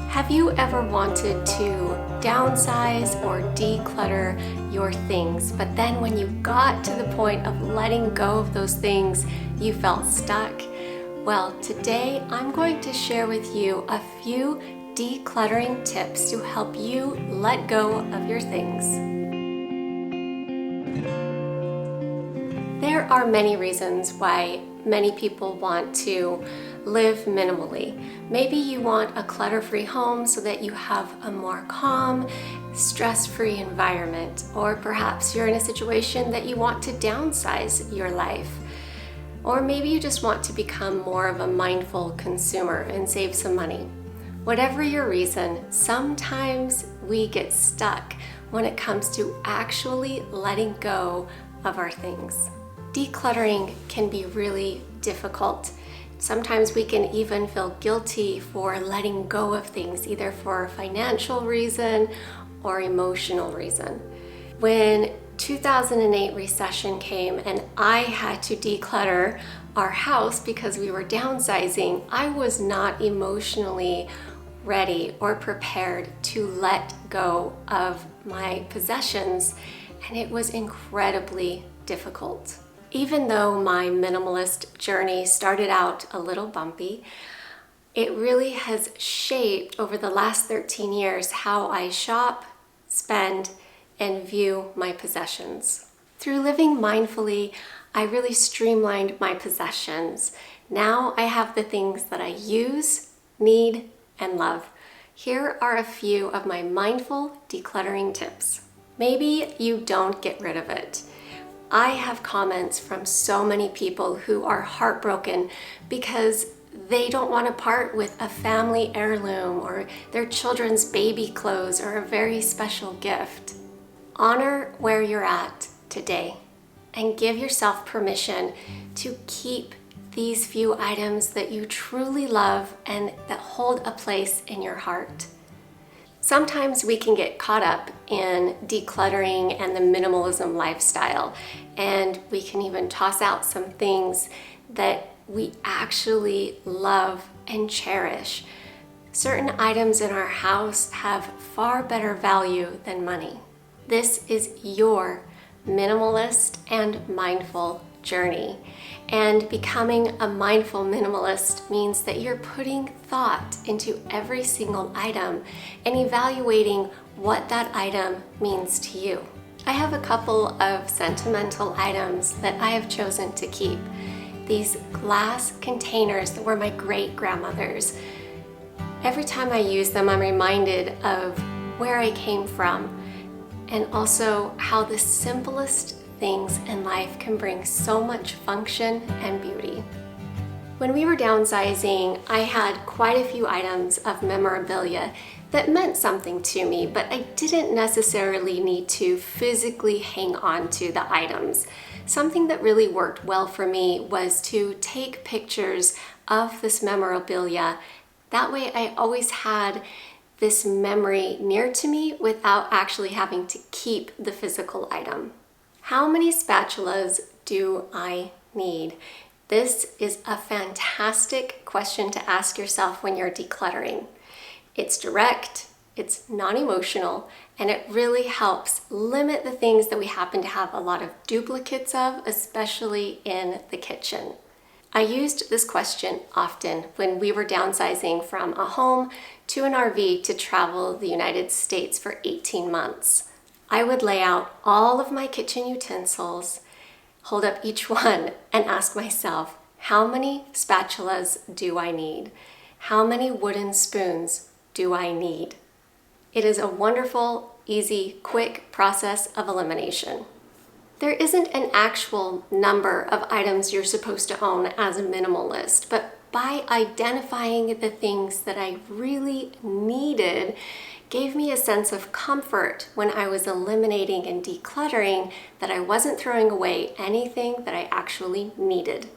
Have you ever wanted to downsize or declutter your things, but then when you got to the point of letting go of those things, you felt stuck? Well, today I'm going to share with you a few decluttering tips to help you let go of your things. There are many reasons why many people want to live minimally. Maybe you want a clutter-free home so that you have a more calm, stress-free environment, or perhaps you're in a situation that you want to downsize your life. Or maybe you just want to become more of a mindful consumer and save some money. Whatever your reason, sometimes we get stuck when it comes to actually letting go of our things. Decluttering can be really difficult. Sometimes we can even feel guilty for letting go of things, either for a financial reason or emotional reason. When 2008 recession came and I had to declutter our house because we were downsizing, I was not emotionally ready or prepared to let go of my possessions, and it was incredibly difficult. Even though my minimalist journey started out a little bumpy, it really has shaped over the last 13 years how I shop, spend, and view my possessions. Through living mindfully, I really streamlined my possessions. Now I have the things that I use, need, and love. Here are a few of my mindful decluttering tips. Maybe you don't get rid of it. I have comments from so many people who are heartbroken because they don't want to part with a family heirloom or their children's baby clothes or a very special gift. Honor where you're at today and give yourself permission to keep these few items that you truly love and that hold a place in your heart. Sometimes we can get caught up in decluttering and the minimalism lifestyle, and we can even toss out some things that we actually love and cherish. Certain items in our house have far better value than money. This is your minimalist and mindful journey. And becoming a mindful minimalist means that you're putting thought into every single item and evaluating what that item means to you. I have a couple of sentimental items that I have chosen to keep. These glass containers that were my great-grandmother's. Every time I use them, I'm reminded of where I came from and also how the simplest things in life can bring so much function and beauty. When we were downsizing, I had quite a few items of memorabilia that meant something to me, but I didn't necessarily need to physically hang on to the items. Something that really worked well for me was to take pictures of this memorabilia. That way I always had this memory near to me without actually having to keep the physical item. How many spatulas do I need? This is a fantastic question to ask yourself when you're decluttering. It's direct, it's non-emotional, and it really helps limit the things that we happen to have a lot of duplicates of, especially in the kitchen. I used this question often when we were downsizing from a home to an RV to travel the United States for 18 months. I would lay out all of my kitchen utensils, hold up each one, and ask myself, how many spatulas do I need? How many wooden spoons do I need? It is a wonderful, easy, quick process of elimination. There isn't an actual number of items you're supposed to own as a minimalist, but by identifying the things that I really needed gave me a sense of comfort when I was eliminating and decluttering, that I wasn't throwing away anything that I actually needed.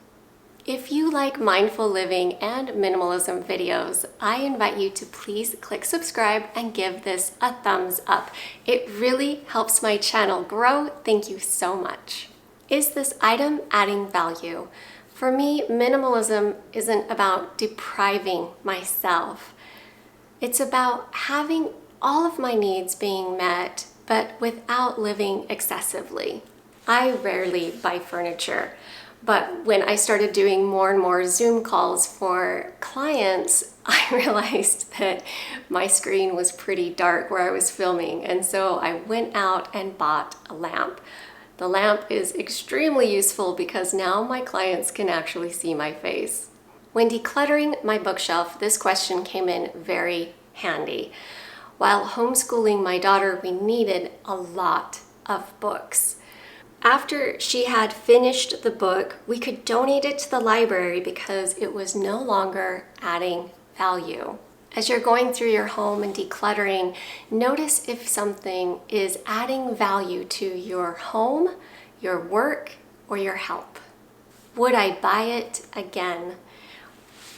If you like mindful living and minimalism videos, I invite you to please click subscribe and give this a thumbs up. It really helps my channel grow. Thank you so much. Is this item adding value? For me, minimalism isn't about depriving myself. It's about having all of my needs being met, but without living excessively. I rarely buy furniture, but when I started doing more and more Zoom calls for clients, I realized that my screen was pretty dark where I was filming, and so I went out and bought a lamp. The lamp is extremely useful because now my clients can actually see my face. When decluttering my bookshelf, this question came in very handy. While homeschooling my daughter, we needed a lot of books. After she had finished the book, we could donate it to the library because it was no longer adding value. As you're going through your home and decluttering, notice if something is adding value to your home, your work, or your health. Would I buy it again?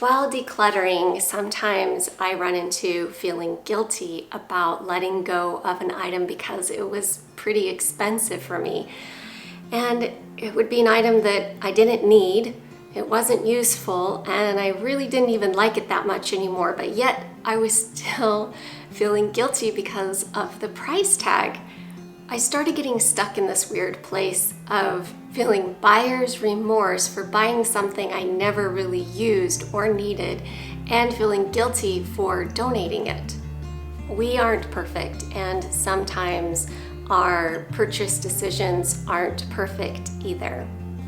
While decluttering, sometimes I run into feeling guilty about letting go of an item because it was pretty expensive for me. And it would be an item that I didn't need, it wasn't useful, and I really didn't even like it that much anymore, but yet I was still feeling guilty because of the price tag. I started getting stuck in this weird place of feeling buyer's remorse for buying something I never really used or needed, and feeling guilty for donating it. We aren't perfect, and sometimes our purchase decisions aren't perfect either.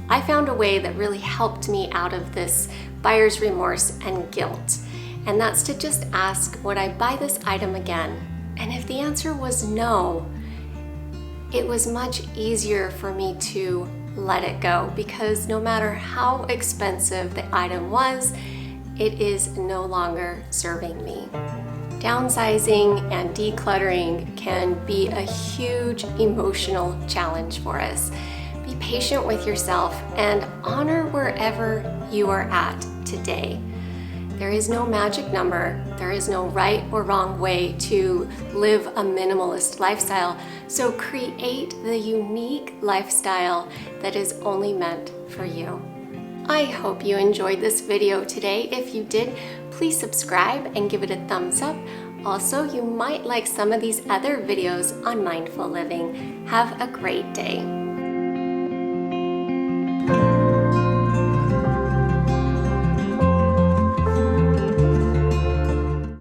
I found a way that really helped me out of this buyer's remorse and guilt, and that's to just ask, would I buy this item again? And if the answer was no, it was much easier for me to let it go, because no matter how expensive the item was, it is no longer serving me. Downsizing and decluttering can be a huge emotional challenge for us. Be patient with yourself and honor wherever you are at today. There is no magic number. There is no right or wrong way to live a minimalist lifestyle. So create the unique lifestyle that is only meant for you. I hope you enjoyed this video today. If you did, please subscribe and give it a thumbs up. Also, you might like some of these other videos on mindful living. Have a great day.